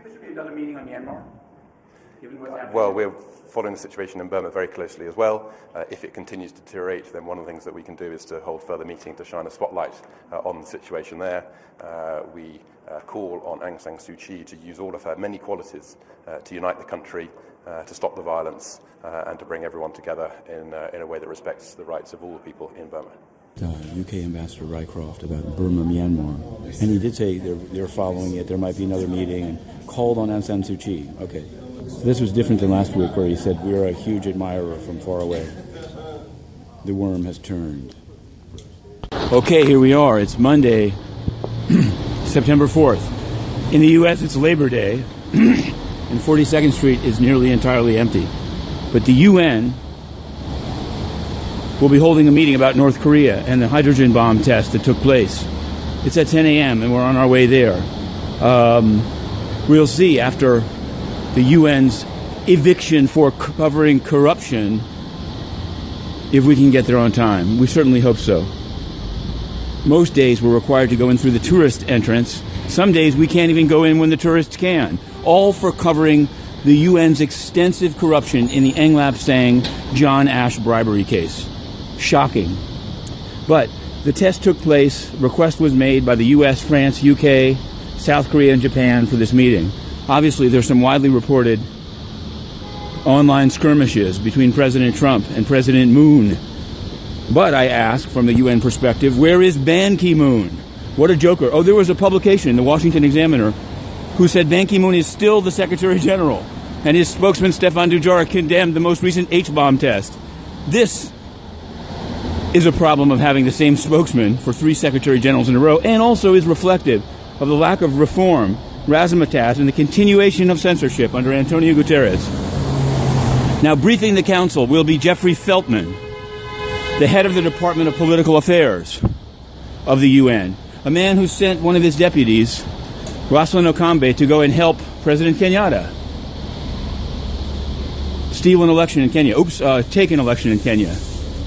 There should be another meeting on Myanmar, given what's happening. Well, we're following the situation in Burma very closely as well. If it continues to deteriorate, then one of the things that we can do is to hold further meetings to shine a spotlight on the situation there. We call on Aung San Suu Kyi to use all of her many qualities to unite the country, to stop the violence, and to bring everyone together in a way that respects the rights of all the people in Burma. UK Ambassador Rycroft about Burma, Myanmar. And he did say they're following it, there might be another meeting, and called on Aung San Suu Kyi. Okay. So this was different than last week where he said, we're a huge admirer from far away. The worm has turned. Okay, here we are. It's Monday, September 4th. In the U.S., it's Labor Day, and 42nd Street is nearly entirely empty. But the UN will be holding a meeting about North Korea and the hydrogen bomb test that took place. It's at 10 a.m. and we're on our way there. We'll see after the UN's eviction for covering corruption if we can get there on time. We certainly hope so. Most days we're required to go in through the tourist entrance. Some days we can't even go in when the tourists can. All for covering the UN's extensive corruption in the Eng Lap Sang John Ash bribery case. Shocking. But the test took place. Request was made by the US, France, UK, South Korea, and Japan for this meeting. Obviously, there's some widely reported online skirmishes between President Trump and President Moon. But I ask, from the UN perspective, where is Ban Ki-moon? What a joker. Oh, there was a publication in the Washington Examiner who said Ban Ki-moon is still the Secretary General, and his spokesman, Stefan Dujarric, condemned the most recent H-bomb test. This is a problem of having the same spokesman for 3 Secretary Generals in a row, and also is reflective of the lack of reform, razzmatazz, and the continuation of censorship under Antonio Guterres. Now, briefing the Council will be Jeffrey Feltman, the head of the Department of Political Affairs of the UN, a man who sent one of his deputies, Rosalind Okambe, to go and help President Kenyatta steal an election in Kenya. Take an election in Kenya.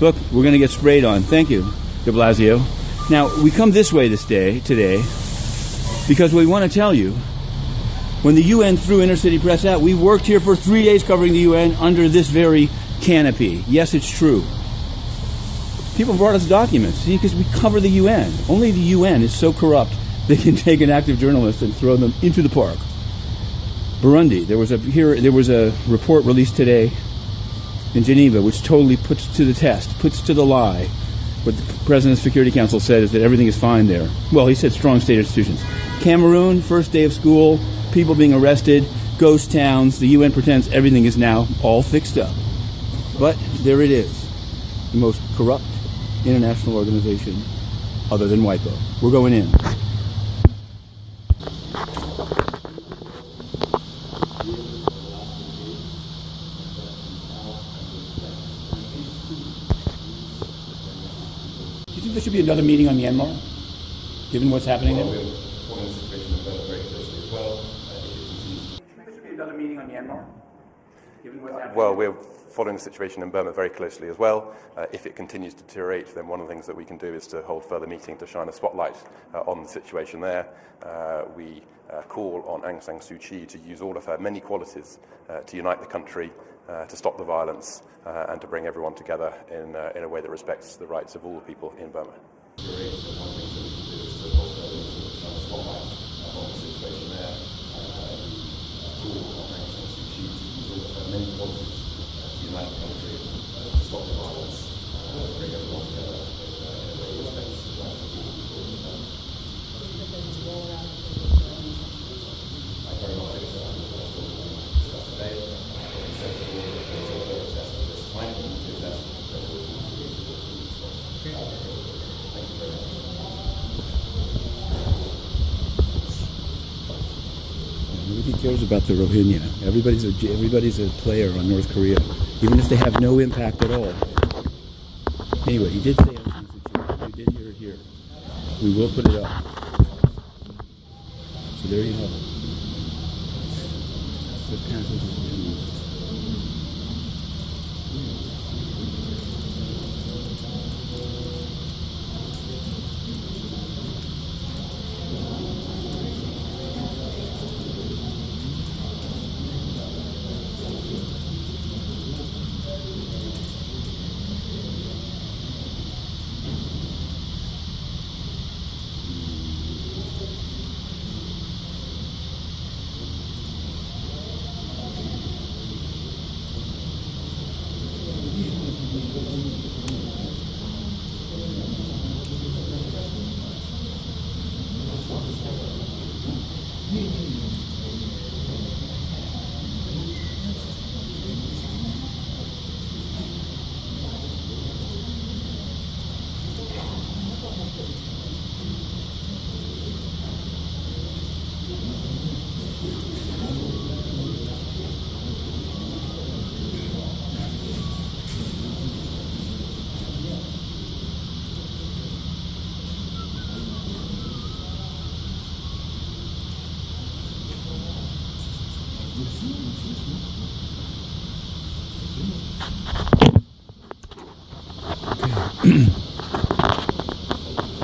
Look, we're going to get sprayed on. Thank you, de Blasio. Now, we come this way today, because we want to tell you, when the UN threw Inner City Press out, we worked here for 3 days covering the UN under this very canopy. Yes, it's true. People brought us documents, see, because we cover the UN. Only the UN is so corrupt they can take an active journalist and throw them into the park. Burundi, there was a report released today in Geneva which totally puts to the test, puts to the lie what the President's Security Council said, is that everything is fine there. Well, he said strong state institutions. Cameroon, first day of school, people being arrested, ghost towns. The UN pretends everything is now all fixed up. But there it is, the most corrupt international organization other than WIPO. We're going in. Do you think there should be another meeting on Myanmar, given what's happening there? We're following the situation in Burma very closely as well. There should be another meeting on Myanmar, given what's happening. Well, we're following the situation in Burma very closely as well. If it continues to deteriorate, then one of the things that we can do is to hold further meetings to shine a spotlight on the situation there. We call on Aung San Suu Kyi to use all of her many qualities to unite the country, to stop the violence, and to bring everyone together in a way that respects the rights of all the people in Burma. Nobody cares about the Rohingya. Everybody's a player on North Korea, even if they have no impact at all. Anyway, you did say Aung San Suu Kyi. You did hear it here. We will put it up. So there you have it. The passage is removed.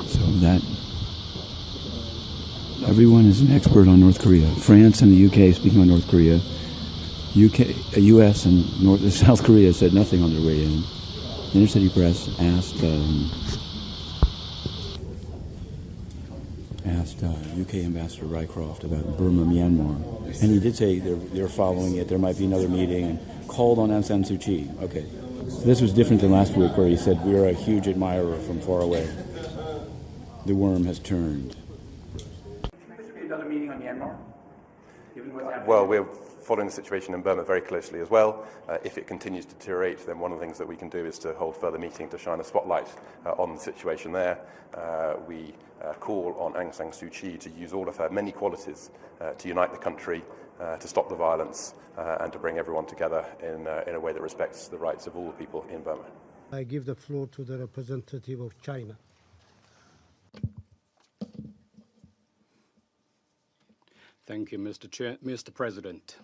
So that everyone is an expert on North Korea. France and the UK speaking on North Korea. US and South Korea said nothing on their way in. The Intercity Press asked UK Ambassador Rycroft about Burma, Myanmar, and he did say they're following it. There might be another meeting, and called on Aung San Suu Kyi. Okay, so this was different than last week, where he said we're a huge admirer from far away. The worm has turned. Can this be another meeting on Myanmar? Given what's happening? Well, we're following the situation in Burma very closely as well. If it continues to deteriorate, then one of the things that we can do is to hold further meetings to shine a spotlight on the situation there. We call on Aung San Suu Kyi to use all of her many qualities to unite the country, to stop the violence, and to bring everyone together in a way that respects the rights of all the people in Burma. I give the floor to the representative of China. Thank you, Mr. President.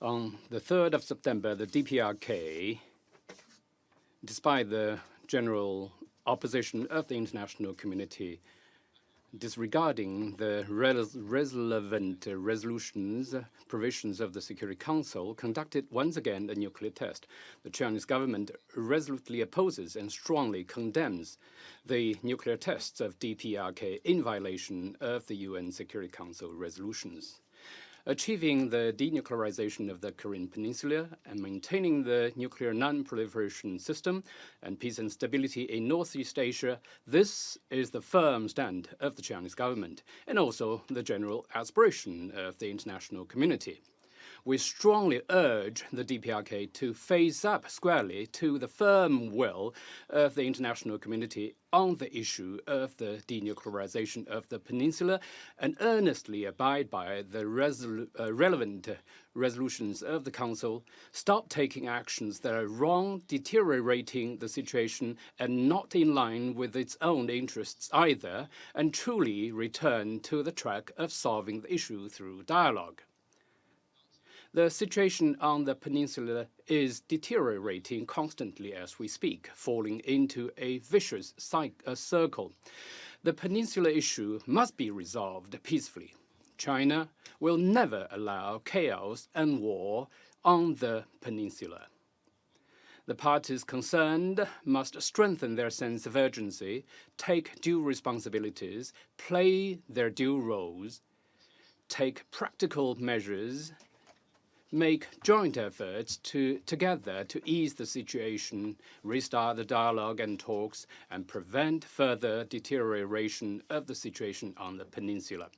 On the 3rd of September, the DPRK, despite the general opposition of the international community, disregarding the relevant resolutions, provisions of the Security Council, conducted once again a nuclear test. The Chinese government resolutely opposes and strongly condemns the nuclear tests of DPRK in violation of the UN Security Council resolutions. Achieving the denuclearization of the Korean Peninsula and maintaining the nuclear non-proliferation system and peace and stability in Northeast Asia, this is the firm stand of the Chinese government and also the general aspiration of the international community. We strongly urge the DPRK to face up squarely to the firm will of the international community on the issue of the denuclearization of the peninsula and earnestly abide by the relevant resolutions of the Council, stop taking actions that are wrong, deteriorating the situation and not in line with its own interests either, and truly return to the track of solving the issue through dialogue. The situation on the peninsula is deteriorating constantly as we speak, falling into a vicious circle. The peninsula issue must be resolved peacefully. China will never allow chaos and war on the peninsula. The parties concerned must strengthen their sense of urgency, take due responsibilities, play their due roles, take practical measures, make joint efforts together to ease the situation, restart the dialogue and talks, and prevent further deterioration of the situation on the peninsula.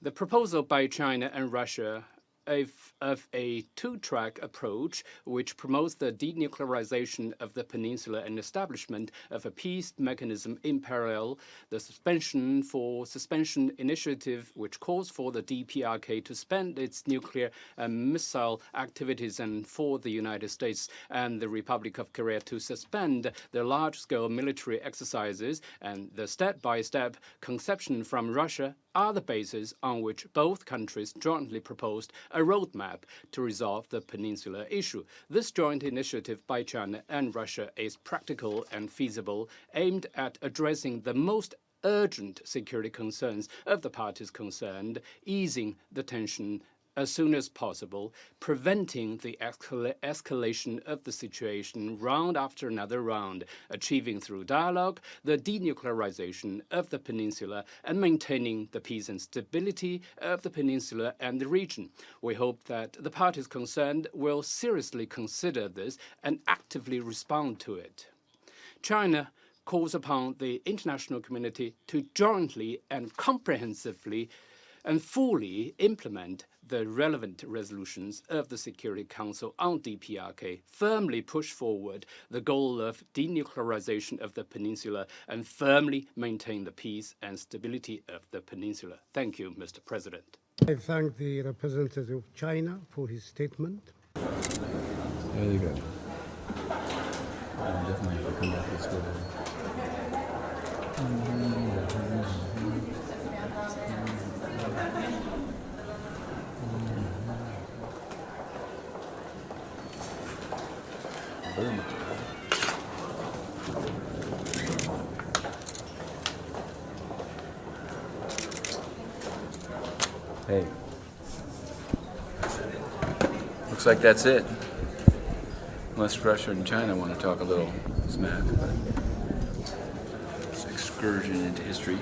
The proposal by China and Russia of a two-track approach which promotes the denuclearization of the peninsula and establishment of a peace mechanism in parallel, the suspension initiative which calls for the DPRK to suspend its nuclear and missile activities and for the United States and the Republic of Korea to suspend their large-scale military exercises, and the step-by-step conception from Russia are the basis on which both countries jointly proposed a roadmap to resolve the peninsula issue. This joint initiative by China and Russia is practical and feasible, aimed at addressing the most urgent security concerns of the parties concerned, easing the tension as soon as possible, preventing the escalation of the situation round after another round, achieving through dialogue the denuclearization of the peninsula and maintaining the peace and stability of the peninsula and the region. We hope that the parties concerned will seriously consider this and actively respond to it. China calls upon the international community to jointly and comprehensively and fully implement the relevant resolutions of the Security Council on DPRK, firmly push forward the goal of denuclearization of the peninsula, and firmly maintain the peace and stability of the peninsula. Thank you, Mr. President. I thank the representative of China for his statement. There you go. Definitely have to come back this way. Hey. Looks like that's it. Unless Russia and China want to talk a little smack, but it's an excursion into history.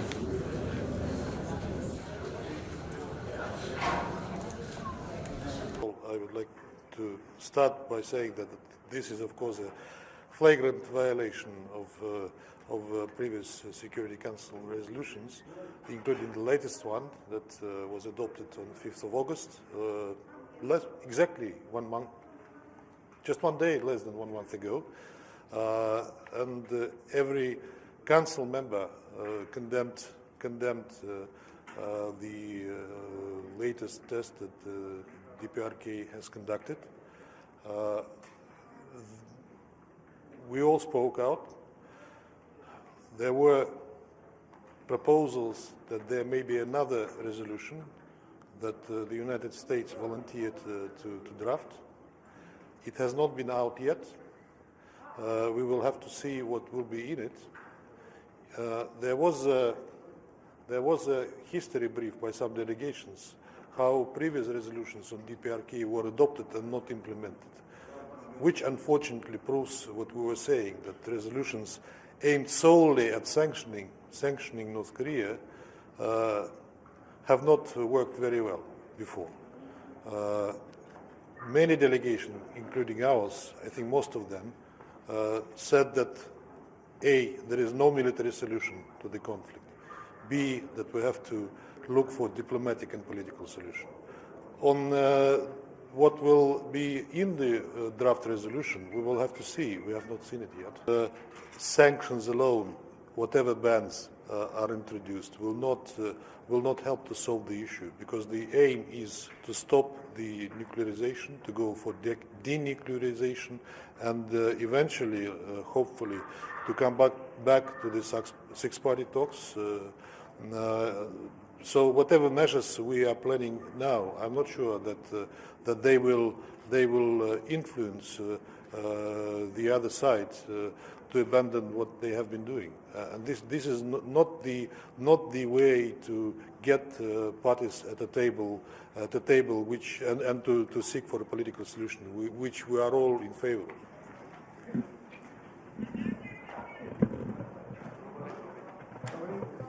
I would like to start by saying that this is, of course, a flagrant violation of previous Security Council resolutions, including the latest one that was adopted on 5th of August, exactly 1 month, just 1 day, less than 1 month ago. And every council member condemned the latest test that DPRK has conducted. We all spoke out. There were proposals that there may be another resolution that the United States volunteered to draft. It has not been out yet. We will have to see what will be in it. There was a history brief by some delegations how previous resolutions on DPRK were adopted and not implemented, which unfortunately proves what we were saying, that resolutions aimed solely at sanctioning North Korea have not worked very well before. Many delegations, including ours, I think most of them, said that A, there is no military solution to the conflict, B, that we have to look for diplomatic and political solution. On what will be in the draft resolution, we will have to see. We have not seen it yet. Sanctions alone, whatever bans are introduced, will not help to solve the issue, because the aim is to stop the nuclearization, to go for denuclearization, and eventually, hopefully, to come back to the six-party talks. So whatever measures we are planning now, I'm not sure that they will influence the other side to abandon what they have been doing. And this is not the way to get parties at a table which and to seek for a political solution, which we are all in favor of.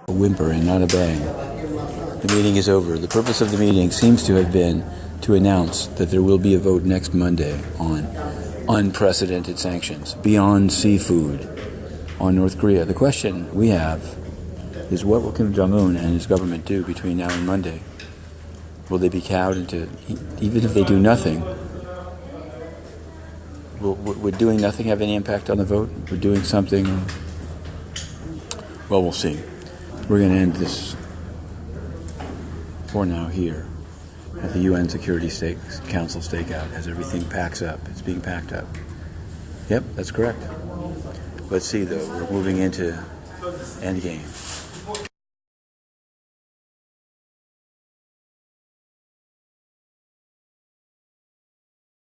A whimper and not a bang. The meeting is over. The purpose of the meeting seems to have been to announce that there will be a vote next Monday on unprecedented sanctions beyond seafood on North Korea. The question we have is, what will Kim Jong Un and his government do between now and Monday? Will they be cowed into, even if they do nothing, would doing nothing have any impact on the vote? Would doing something, well, we'll see. We're going to end this for now here at the UN Security Council stakeout as everything packs up. It's being packed up. Yep, that's correct. Let's see, though. We're moving into endgame.